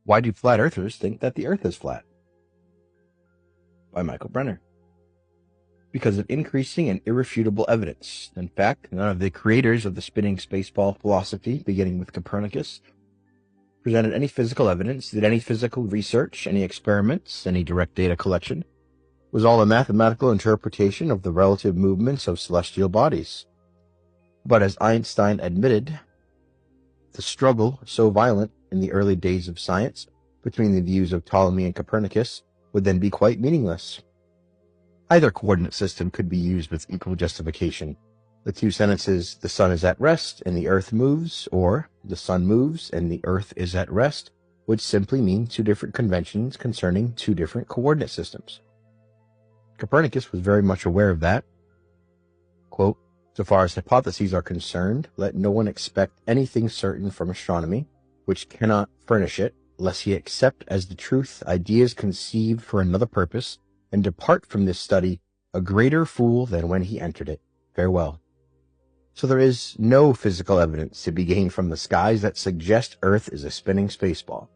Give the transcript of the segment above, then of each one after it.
Why do flat earthers think that the earth is flat? By Michael Brenner. Because of increasing and irrefutable evidence. In fact, none of the creators of the spinning spaceball philosophy, beginning with Copernicus, presented any physical evidence, did any physical research, any experiments, any direct data collection. It was all a mathematical interpretation of the relative movements of celestial bodies. But as Einstein admitted, the struggle, so violent in the early days of science, between the views of Ptolemy and Copernicus, would then be quite meaningless. Either coordinate system could be used with equal justification. The two sentences, the sun is at rest and the earth moves, or the sun moves and the earth is at rest, would simply mean two different conventions concerning two different coordinate systems. Copernicus was very much aware of that. Quote, so far as hypotheses are concerned, let no one expect anything certain from astronomy, which cannot furnish it, lest he accept as the truth ideas conceived for another purpose, and depart from this study a greater fool than when he entered it. Farewell. So there is no physical evidence to be gained from the skies that suggest Earth is a spinning spaceball.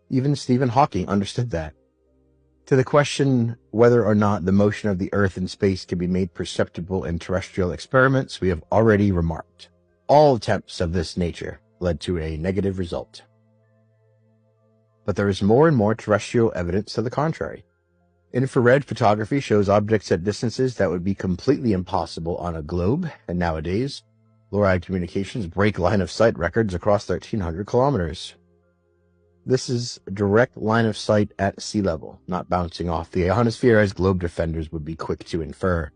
Even Stephen Hawking understood that. To the question whether or not the motion of the Earth in space can be made perceptible in terrestrial experiments, we have already remarked. All attempts of this nature led to a negative result. But there is more and more terrestrial evidence to the contrary. Infrared photography shows objects at distances that would be completely impossible on a globe, and nowadays, LORAD communications break line-of-sight records across 1,300 kilometers. This is direct line of sight at sea level, not bouncing off the ionosphere as globe defenders would be quick to infer.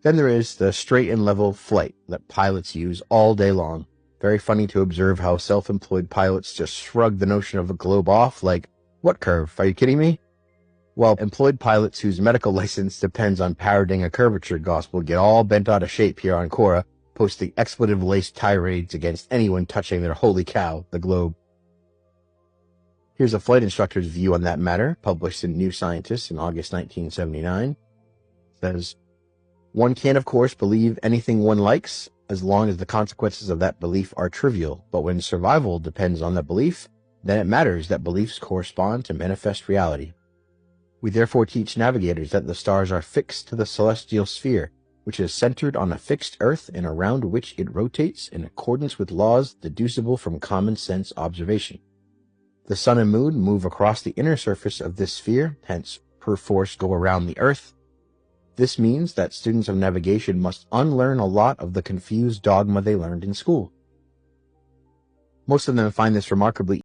Then there is the straight and level flight that pilots use all day long. Very funny to observe how self-employed pilots just shrug the notion of a globe off like, what curve? Are you kidding me? While employed pilots whose medical license depends on parroting a curvature gospel get all bent out of shape here on Quora, posting expletive-laced tirades against anyone touching their holy cow, the globe. Here's a flight instructor's view on that matter, published in New Scientist in August 1979. It says, one can, of course, believe anything one likes, as long as the consequences of that belief are trivial, but when survival depends on that belief, then it matters that beliefs correspond to manifest reality. We therefore teach navigators that the stars are fixed to the celestial sphere, which is centered on a fixed earth and around which it rotates in accordance with laws deducible from common sense observation. The sun and moon move across the inner surface of this sphere, hence perforce go around the earth. This means that students of navigation must unlearn a lot of the confused dogma they learned in school. Most of them find this remarkably